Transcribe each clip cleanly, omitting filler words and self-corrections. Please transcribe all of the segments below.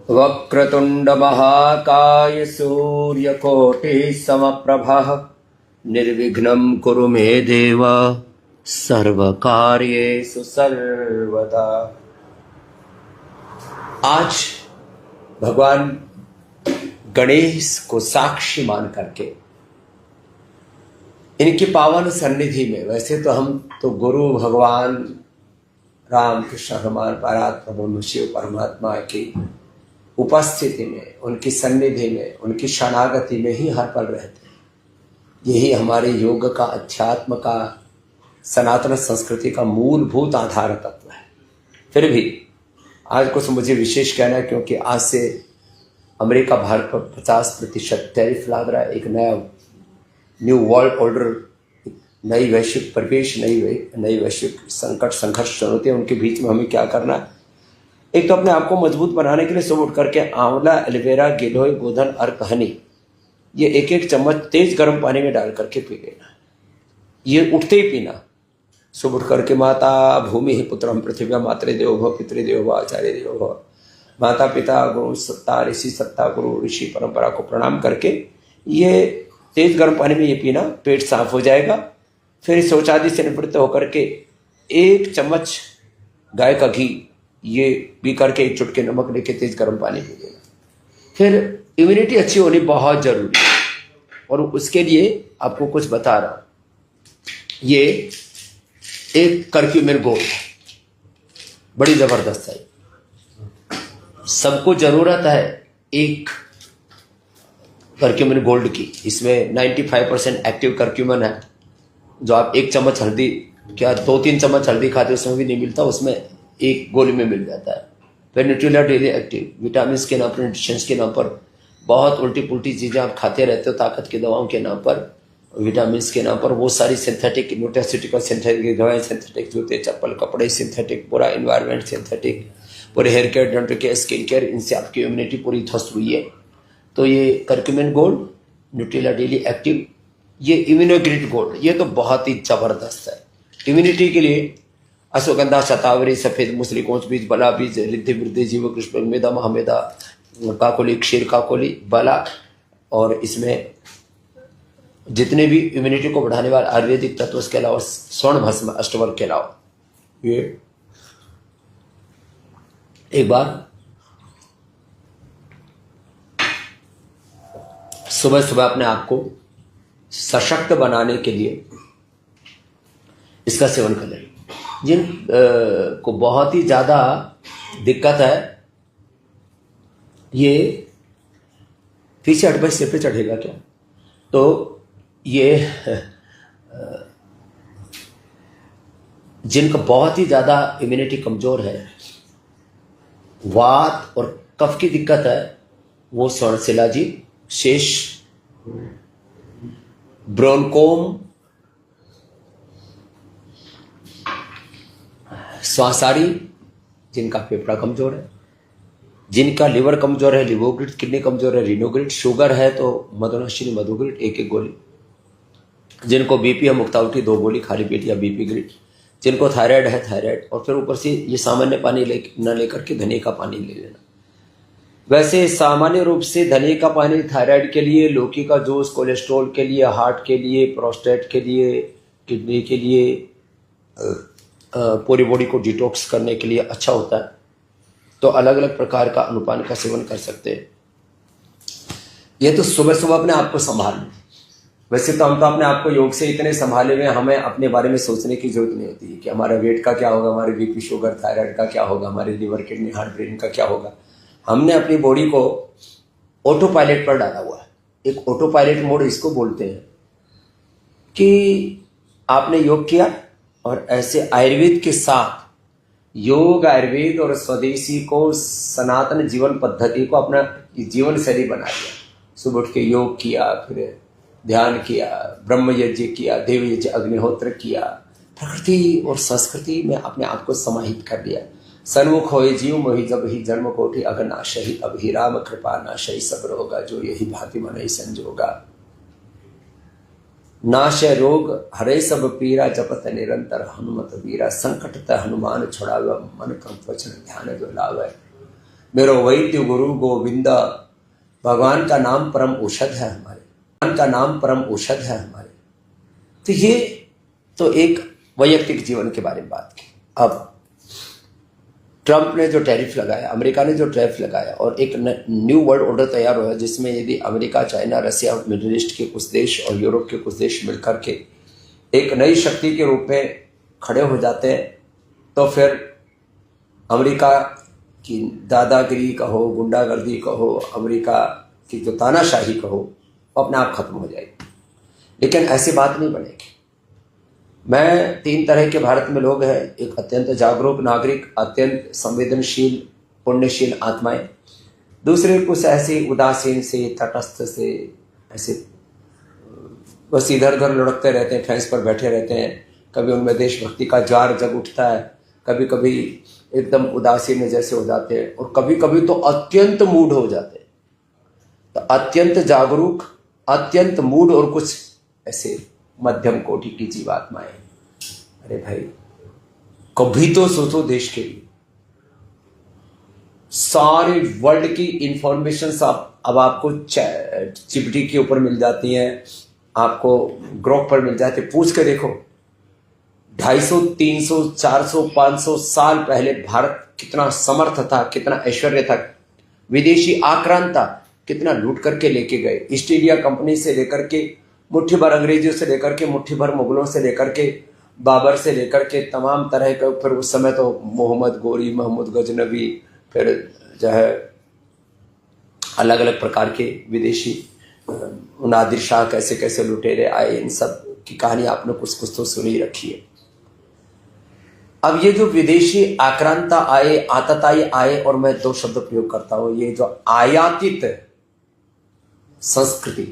वक्रतुंड महाकाय सूर्यकोटि समप्रभः निर्विघ्नं कुरु मे देव सर्वकार्येषु सर्वदा। आज भगवान गणेश को साक्षी मान करके इनकी पावन सन्निधि में, वैसे तो हम तो गुरु भगवान राम कृष्ण हनुमान परात्पर शिव परमात्मा की उपस्थिति में, उनकी सन्निधि में, उनकी शरणागति में ही हर पल रहते हैं। यही हमारे योग का, अध्यात्म का, सनातन संस्कृति का मूलभूत आधार तत्व है। फिर भी आज कुछ मुझे विशेष कहना है, क्योंकि आज से अमेरिका भारत पर 50% टैरिफ लाद रहा है। एक नया न्यू वर्ल्ड ऑर्डर, नई वैश्विक परिवेश, नई वैश्विक संकट, संघर्ष, चुनौतियां, उनके बीच में हमें क्या करना है। एक तो अपने आप को मजबूत बनाने के लिए सुबह उठ करके आंवला, एलोवेरा, गिलोय, गोधन, अर्क, हनी, ये एक एक चम्मच तेज गर्म पानी में डाल करके पी लेना। ये उठते ही पीना। सुबह उठ करके माता भूमि ही पुत्रम पृथ्व्या मातृ देवो भव पितृदेवो भव आचार्य देवो भव, माता पिता गुरु सत्ता ऋषि सत्ता गुरु ऋषि परंपरा को प्रणाम करके ये तेज गर्म पानी में ये पीना। पेट साफ हो जाएगा। फिर शौचादि से निवृत्त होकर के 1 चम्मच गाय का घी ये पी करके 1 चुटकी नमक लेके तेज गर्म पानी पी लेना। फिर इम्यूनिटी अच्छी होनी बहुत जरूरी है, और उसके लिए आपको कुछ बता रहा हूं। ये एक करक्यूमिन गोल्ड बड़ी जबरदस्त है। सबको जरूरत है एक करक्यूमिन गोल्ड की। इसमें 95% एक्टिव करक्यूमिन है, जो आप 1 चम्मच हल्दी, क्या 2-3 चम्मच हल्दी खाते उसमें भी नहीं मिलता, उसमें 1 गोली में मिल जाता है। फिर न्यूट्रिला डेली एक्टिव, विटामिन के नाम पर, न्यूट्रिशंस के नाम पर बहुत उल्टी पुल्टी चीजें आप खाते रहते हो, ताकत की दवाओं के नाम पर, विटामिन के नाम पर। वो सारी सिंथेटिक, न्यूट्रास्यूटिकल सिंथेटिक दवाएं, सिंथेटिक जूते चप्पल कपड़े सिंथेटिक, पूरा इन्वायरमेंट सिंथेटिक, पूरे hair care, dental care, skin care, इनसे आपकी इम्यूनिटी पूरी ध्वस्त हुई है। तो ये curcumin gold, Nutrela daily active, ये इम्यूनोग्रिड गोल्ड, ये तो बहुत ही जबरदस्त है इम्यूनिटी के लिए। अश्वगंधा, शतावरी, सफेद मूसली, कोंच बीज, बला बीज, रिद्धि वृद्धि, जीव कृष्ण, मेदा, महामेदा, काकोली, क्षीर काकोली, बला, और इसमें जितने भी इम्यूनिटी को बढ़ाने वाले आयुर्वेदिक तत्व, उसके अलावा स्वर्ण भस्म, अष्टवर्ग के अलावा, ये एक बार सुबह सुबह अपने आप को सशक्त बनाने के लिए इसका सेवन कर लें। जिन को बहुत ही ज्यादा दिक्कत है, ये पीछे 8 सिर पे चढ़ेगा क्या, तो ये जिनका बहुत ही ज्यादा इम्यूनिटी कमजोर है, वात और कफ की दिक्कत है, वो स्वर्ण शिलाजी, शेष, ब्रोनकोम, श्वासाड़ी, जिनका फेफड़ा कमजोर है, जिनका लिवर कमजोर है, लिवोग्रिड, किडनी कमजोर है, रिनोग्रिड, शुगर है तो मधुनाशिनी मधुग्रिड 1-1 गोली, जिनको बीपी है मुक्तावटी 2 गोली खाली पेट या बीपी ग्रिड, जिनको थायराइड है थायराइड, और फिर ऊपर से ये सामान्य पानी न लेकर के धनिया का पानी ले लेना। वैसे सामान्य रूप से धनिया का पानी थायराइड के लिए, लौकी का जूस कोलेस्ट्रॉल के लिए, हार्ट के लिए, प्रोस्टेट के लिए, किडनी के लिए, पूरी बॉडी को डिटॉक्स करने के लिए अच्छा होता है। तो अलग अलग प्रकार का अनुपान का सेवन कर सकते हैं। ये तो सुबह सुबह अपने आप को संभालना। वैसे तो हम तो अपने आप को योग से इतने संभाले हुए, हमें अपने बारे में सोचने की जरूरत नहीं होती कि हमारा वेट का क्या होगा, हमारे बीपी शुगर थायराइड का क्या होगा, हमारे लिवर किडनी हार्ट ब्रेन का क्या होगा। हमने अपनी बॉडी को ऑटो पायलट पर डाला हुआ है। एक ऑटो पायलट मोड इसको बोलते हैं कि आपने योग किया और ऐसे आयुर्वेद के साथ योग, आयुर्वेद और स्वदेशी को, सनातन जीवन पद्धति को अपना जीवन शैली बना लिया। सुबह उठ के योग किया, फिर ध्यान किया, ब्रह्म यज्ञ किया, देव यज्ञ, अग्निहोत्र किया, प्रकृति और संस्कृति में अपने आप को समाहित कर लिया। सन्मुख होए जीव मोहि जब ही जन्म कोटि अगनाशहि, अब ही राम कृपा नाशहि सब रोगा, जो यही भांति मनहि संजोगा। नाश रोग हरे सब पीरा, जपत निरंतर हनुमत वीरा, संकट त हनुमान छुड़ावे, मन क्रम वचन ध्यान जो लावे। मेरो वैद्य गुरु गोविंदा, भगवान का नाम परम औषध है हमारे, भगवान का नाम परम औषध है हमारे। तो ये तो एक वैयक्तिक जीवन के बारे में बात की। अब ट्रंप ने जो टैरिफ लगाया, अमेरिका ने जो टैरिफ लगाया, और एक न्यू वर्ल्ड ऑर्डर तैयार हुआ जिसमें यदि अमेरिका, चाइना, रसिया, मिडिल ईस्ट के कुछ देश और यूरोप के कुछ देश मिलकर के एक नई शक्ति के रूप में खड़े हो जाते हैं, तो फिर अमेरिका की दादागिरी कहो, गुंडागर्दी कहो, अमेरिका की जो तानाशाही कहो, वो अपने आप खत्म हो जाएगी। लेकिन ऐसी बात नहीं बनेगी। मैं 3 तरह के भारत में लोग हैं, एक अत्यंत जागरूक नागरिक, अत्यंत संवेदनशील पुण्यशील आत्माएं, दूसरे कुछ ऐसे उदासीन से, तटस्थ से, ऐसे बस इधर उधर लुढ़कते रहते हैं, फैंस पर बैठे रहते हैं। कभी उनमें देशभक्ति का ज्वार जग उठता है, कभी कभी एकदम उदासीन जैसे हो जाते हैं, और कभी कभी तो अत्यंत मूड हो जाते हैं। तो अत्यंत जागरूक, अत्यंत मूड, और कुछ ऐसे मध्यम कोटि की जीवात्माएं। अरे भाई, कभी तो सोचो देश के लिए। सारे वर्ल्ड की इंफॉर्मेशन अब आपको चिपटी के ऊपर मिल जाती हैं, आपको ग्रोक पर मिल जाती है। पूछ के देखो 250, 300, 400, 500 साल पहले भारत कितना समर्थ था, कितना ऐश्वर्य था, विदेशी आक्रांता कितना लूट करके लेके गए। ईस्ट इंडिया कंपनी से लेकर के, मुट्ठी भर अंग्रेजियों से लेकर के, मुट्ठी भर मुगलों से लेकर के, बाबर से लेकर के, तमाम तरह का। फिर उस समय तो मोहम्मद गोरी, महमूद गजनवी, फिर जो है अलग अलग प्रकार के विदेशी, नादिर शाह कैसे कैसे लुटेरे आए, इन सब की कहानी आपने कुछ तो सुनी रखी है। अब ये जो विदेशी आक्रांता आए, आतताई आए, और मैं 2 शब्द प्रयोग करता हूं, ये जो आयातित संस्कृति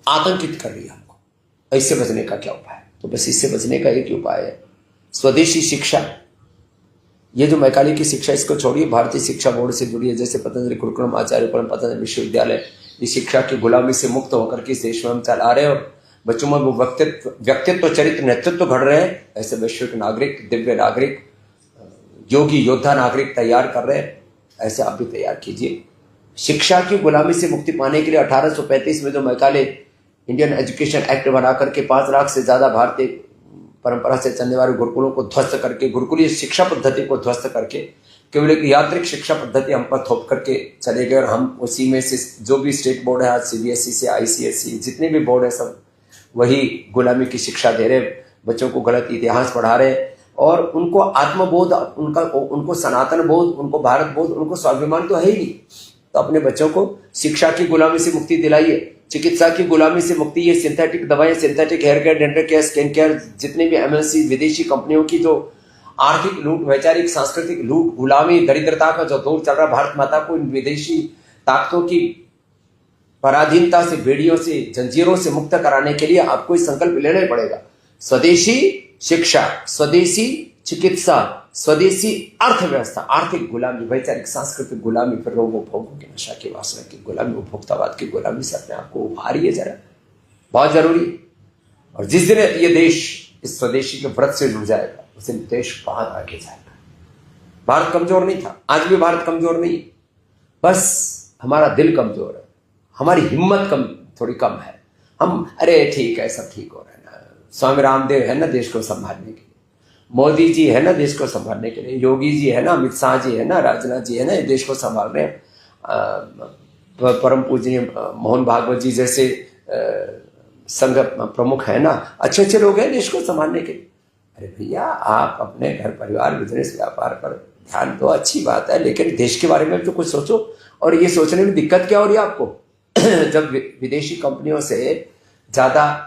आतंकित कर रही है हमको। इससे बचने का क्या उपाय है? तो बस इससे बचने का एक ही उपाय है, स्वदेशी शिक्षा। ये जो मैकाले की शिक्षा, इसको छोड़िए, भारतीय शिक्षा बोर्ड से जुड़िए। जैसे पतंजलि गुरुकुलम, आचार्य परम पतंजलि विश्वविद्यालय, इस शिक्षा की गुलामी से मुक्त होकर के इस देश में हम चला रहे हैं, और बच्चों में वो व्यक्तित्व, चरित्र, नेतृत्व घड़ रहे हैं। ऐसे वैश्विक नागरिक, दिव्य नागरिक, योगी योद्धा नागरिक तैयार कर रहे हैं। ऐसे आप भी तैयार कीजिए। शिक्षा की गुलामी से मुक्ति पाने के लिए 1835 में जो मैकाले इंडियन एजुकेशन एक्ट बना करके 5 लाख से ज्यादा भारतीय परंपरा से चलने वाले गुरुकुलों को ध्वस्त करके, गुरुकुलीय शिक्षा पद्धति को ध्वस्त करके केवल एक यात्रिक शिक्षा पद्धति हम पर थोप करके चले गए, और हम उसी में से जो भी स्टेट बोर्ड है, आज सीबीएसई से आईसीएसई, जितने भी बोर्ड है, सब वही गुलामी की शिक्षा दे रहे, बच्चों को गलत इतिहास पढ़ा रहे, और उनको आत्मबोध, उनको सनातन बोध, उनको भारत बोध, उनको स्वाभिमान तो है ही नहीं। तो अपने बच्चों को शिक्षा की गुलामी से मुक्ति दिलाइए, चिकित्सा की गुलामी से मुक्ति। ये सिंथेटिक दवाएं, synthetic hair care, dental care, skin care, जितने भी एमएनसी विदेशी कंपनियों की जो आर्थिक लूट, वैचारिक सांस्कृतिक लूट, गुलामी, दरिद्रता का जो दौर चल रहा, भारत माता को इन विदेशी ताकतों की पराधीनता से, बेड़ियों से, जंजीरों से मुक्त कराने के लिए आपको इस संकल्प लेना ही पड़ेगा। स्वदेशी शिक्षा, स्वदेशी चिकित्सा, स्वदेशी अर्थव्यवस्था, आर्थिक गुलामी, वैचारिक सांस्कृतिक गुलामी, फिर रोगों भोगों की, नशा की वासना की गुलामी, उपभोक्तावाद की गुलामी से अपने आप को उभारिए जरा, बहुत जरूरी। और जिस दिन ये देश इस स्वदेशी के व्रत से जुड़ जाएगा, उस दिन देश बहुत आगे जाएगा। भारत कमजोर नहीं था, आज भी भारत कमजोर नहीं, बस हमारा दिल कमजोर है, हमारी हिम्मत थोड़ी कम है। हम अरे ठीक है, सब ठीक हो रहा है ना, स्वामी रामदेव है ना देश को संभालने के लिए, मोदी जी है ना देश को संभालने के लिए, योगी जी है ना, अमित शाह जी है ना, राजनाथ जी है ना, देश को संभाल रहे हैं, परम पूजनीय मोहन भागवत जी जैसे संघ प्रमुख है ना, अच्छे अच्छे लोग हैं देश को संभालने के लिए। अरे भैया, आप अपने घर परिवार, बिजनेस, व्यापार पर ध्यान दो, अच्छी बात है, लेकिन देश के बारे में तो कुछ सोचो। और ये सोचने में दिक्कत क्या हो रही है आपको? जब विदेशी कंपनियों से ज्यादा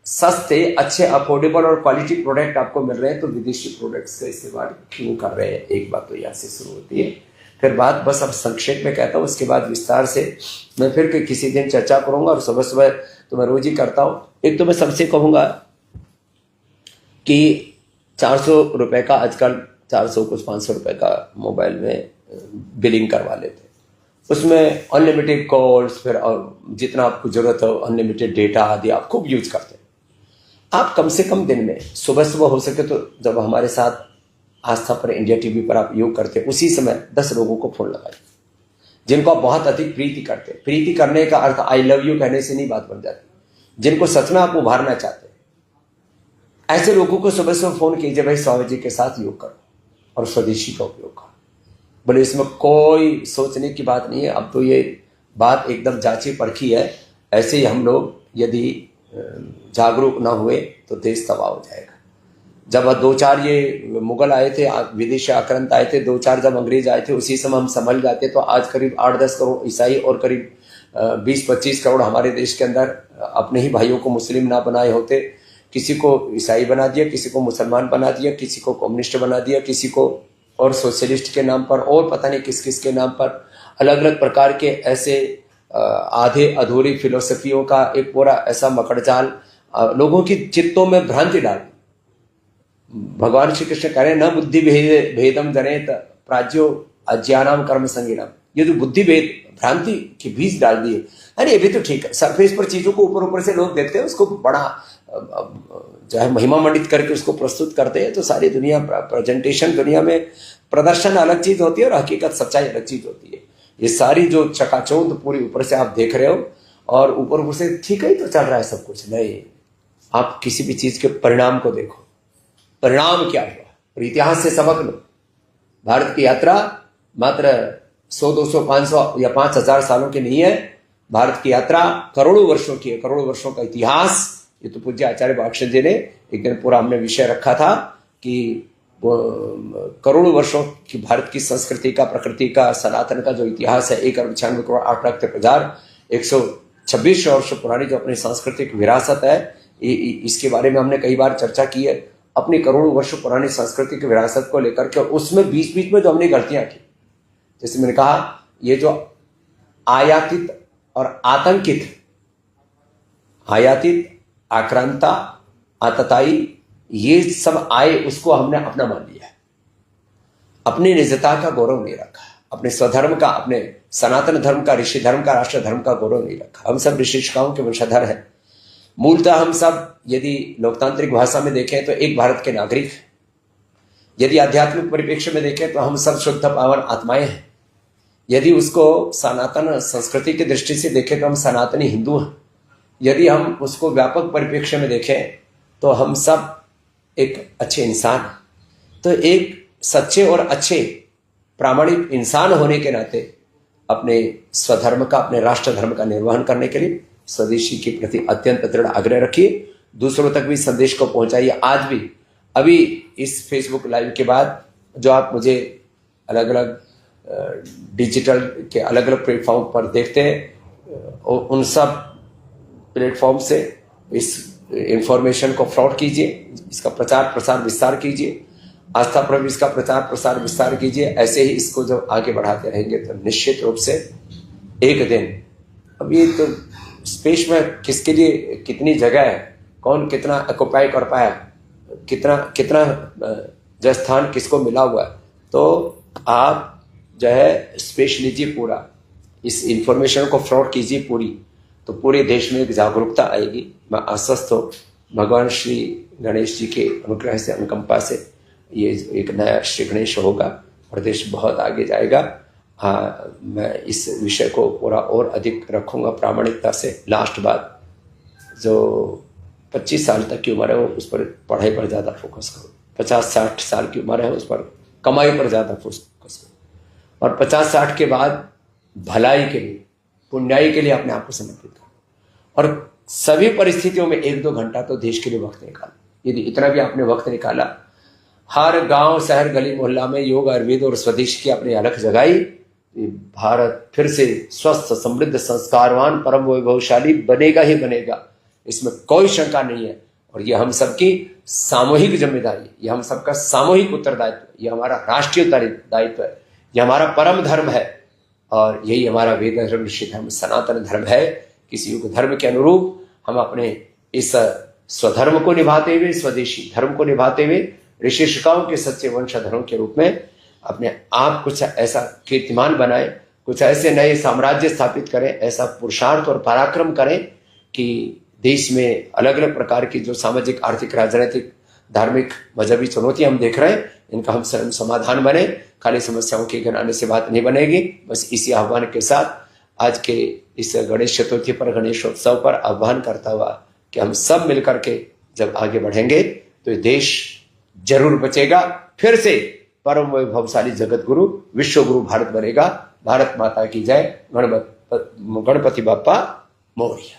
सस्ते, अच्छे, अफोर्डेबल और क्वालिटी प्रोडक्ट आपको मिल रहे हैं, तो विदेशी प्रोडक्ट्स का इस्तेमाल क्यों कर रहे हैं? एक बात तो यहाँ से शुरू होती है। फिर बात बस अब संक्षेप में कहता हूँ, उसके बाद विस्तार से मैं फिर किसी दिन चर्चा करूंगा, और सुबह सुबह तो मैं रोज ही करता हूँ। एक तो मैं सबसे कहूंगा कि 400 रुपए का, आजकल 400 कुछ 500 रुपए का मोबाइल में बिलिंग करवा लेते, उसमें अनलिमिटेड कॉल्स, फिर और जितना आपको जरूरत हो अनलिमिटेड डेटा आदि आप खूब यूज करते हैं। आप कम से कम दिन में सुबह सुबह हो सके तो जब हमारे साथ आस्था पर इंडिया टीवी पर आप योग करते, उसी समय 10 लोगों को फोन लगाइए जिनको आप बहुत अधिक प्रीति करते हैं। प्रीति करने का अर्थ आई लव यू कहने से नहीं बात बन जाती। जिनको सच में आप उभारना चाहते हैं, ऐसे लोगों को सुबह सुबह फोन कीजिए, भाई 100 बजे के साथ योग करो और स्वदेशी का उपयोग करो। बोले इसमें कोई सोचने की बात नहीं है, अब तो ये बात एकदम जांची परखी है। ऐसे ही हम लोग यदि जागरूक ना हुए तो देश तबाह हो जाएगा। जब 2-4 ये मुगल आए थे, विदेशी आक्रांत आए थे, 2-4 जब अंग्रेज आए थे, उसी समय हम संभल जाते तो आज करीब 8-10 करोड़ ईसाई और करीब 20-25 करोड़ हमारे देश के अंदर अपने ही भाइयों को मुस्लिम ना बनाए होते। किसी को ईसाई बना दिया, किसी को मुसलमान बना दिया, किसी को कम्युनिस्ट बना दिया, किसी को और सोशलिस्ट के नाम पर और पता नहीं किस किस के नाम पर अलग अलग प्रकार के ऐसे आधे अधूरी फिलोसफियों का एक पूरा ऐसा मकड़जाल लोगों की चित्तों में भ्रांति डाल। भगवान श्री कृष्ण कह रहे न बुद्धि भेदम जनेत प्राज्यो अज्ञानाम कर्म संगीनाम। ये जो बुद्धि भेद भ्रांति के बीज डाल दिए। अरे ये भी तो ठीक है, सरफेस पर चीजों को ऊपर ऊपर से लोग देखते हैं, उसको बड़ा जो है महिमा मंडित करके उसको प्रस्तुत करते हैं। तो सारी दुनिया प्रेजेंटेशन, दुनिया में प्रदर्शन अलग चीज होती है और हकीकत सच्चाई अलग चीज होती है। ये सारी जो चकाचौंध पूरी ऊपर से आप देख रहे हो और ऊपर ऊपर से ठीक है तो चल रहा है सब कुछ, नहीं। आप किसी भी चीज के परिणाम को देखो, परिणाम क्या हुआ, और इतिहास से सबक लो। भारत की यात्रा मात्र 100, 200, 500 या 5000 सालों की नहीं है। भारत की यात्रा करोड़ों वर्षों की है, करोड़ों वर्षों का इतिहास। ये तो पूज्य आचार्य भाष्य जी ने एक दिन पूरा हमने विषय रखा था कि करोड़ों वर्षों की भारत की संस्कृति का, प्रकृति का, सनातन का जो इतिहास है, 1,96,08,126 वर्ष पुरानी जो अपनी सांस्कृतिक विरासत है, इसके बारे में हमने कई बार चर्चा की है। अपनी करोड़ों वर्ष पुरानी सांस्कृतिक विरासत को लेकर के, और उसमें बीच बीच में जो हमने गलतियां की, जैसे मैंने कहा ये जो आयातित और आतंकित, आयातित, आक्रांता, आतताई, ये सब आए, उसको हमने अपना मान लिया है। अपनी निजता का गौरव नहीं रखा, अपने स्वधर्म का, अपने सनातन धर्म का, ऋषि धर्म का, राष्ट्र धर्म का गौरव नहीं रखा। हम सब ऋषिकाओं के वंशधर हैं। मूलतः हम सब यदि लोकतांत्रिक भाषा में देखें तो एक भारत के नागरिक हैं। यदि आध्यात्मिक परिप्रेक्ष्य में देखें तो हम सब शुद्ध पावन आत्माएं हैं। यदि उसको सनातन संस्कृति की दृष्टि से देखें तो हम सनातनी हिंदू हैं। यदि हम उसको व्यापक परिप्रेक्ष्य में देखें तो हम सब एक अच्छे इंसान हैं। तो एक सच्चे और अच्छे प्रामाणिक इंसान होने के नाते अपने स्वधर्म का, अपने राष्ट्र धर्म का निर्वहन करने के लिए स्वदेशी के प्रति अत्यंत दृढ़ आग्रह रखिए। दूसरों तक भी संदेश को पहुंचाइए। आज भी, अभी इस फेसबुक लाइव के बाद जो आप मुझे अलग अलग डिजिटल के अलग अलग प्लेटफॉर्म पर देखते हैं, उन सब प्लेटफॉर्म से इस इंफॉर्मेशन को फ्रॉड कीजिए, इसका प्रचार प्रसार विस्तार कीजिए, आस्था पर भी इसका प्रचार प्रसार विस्तार कीजिए। ऐसे ही इसको जब आगे बढ़ाते रहेंगे तो निश्चित रूप से एक दिन, अब ये तो स्पेस में किसके लिए कितनी जगह है, कौन कितना ऑक्युपाई कर पाया, कितना जो स्थान किसको मिला हुआ है, तो आप जो है स्पेस लीजिए पूरा, इस इंफॉर्मेशन को फ्रॉड कीजिए पूरी, तो पूरे देश में एक जागरूकता आएगी। मैं आश्वस्त हूँ भगवान श्री गणेश जी के अनुग्रह से, अनुकंपा से ये एक नया श्री गणेश होगा और देश बहुत आगे जाएगा। मैं इस विषय को पूरा और अधिक रखूँगा प्रामाणिकता से। लास्ट बात, जो 25 साल तक की उम्र है वो उस पर पढ़ाई पर ज़्यादा फोकस करो। 50-60 साल की उम्र है उस पर कमाई पर ज़्यादा फोकस करो, और 50-60 के बाद भलाई के लिए, पुण्याई के लिए अपने आप को समर्पित करो। और सभी परिस्थितियों में 1-2 घंटा तो देश के लिए वक्त निकालो। यदि इतना भी आपने वक्त निकाला, हर गांव, शहर, गली, मोहल्ला में योग, आयुर्वेद और स्वदेश की अपनी अलख जगाई, भारत फिर से स्वस्थ, समृद्ध, संस्कारवान, परम वैभवशाली बनेगा ही बनेगा, इसमें कोई शंका नहीं है। और ये हम सबकी सामूहिक जिम्मेदारी, ये हम सबका सामूहिक उत्तरदायित्व, ये हमारा राष्ट्रीय दायित्व है, ये हमारा परम धर्म है, और यही हमारा वेद धर्म, ऋषि धर्म, सनातन धर्म है। किसी युग धर्म के अनुरूप हम अपने इस स्वधर्म को निभाते हुए, स्वदेशी धर्म को निभाते हुए, ऋषिकाओं के सच्चे वंशधरों के रूप में अपने आप कुछ ऐसा कीर्तिमान बनाए, कुछ ऐसे नए साम्राज्य स्थापित करें, ऐसा पुरुषार्थ और पराक्रम करें कि देश में अलग अलग प्रकार की जो सामाजिक, आर्थिक, राजनीतिक धार्मिक मजहबी चुनौतियां हम देख रहे हैं, इनका हम स्वयं समाधान बने। खाली समस्याओं के गिनाने से बात नहीं बनेगी। बस इसी आह्वान के साथ आज के इस गणेश चतुर्थी पर, गणेशोत्सव पर आह्वान करता हुआ कि हम सब मिलकर के जब आगे बढ़ेंगे तो ये देश जरूर बचेगा। फिर से परम वैभवशाली जगत गुरु, विश्व गुरु भारत बनेगा। भारत माता की जय। गणपति बप्पा मोरया।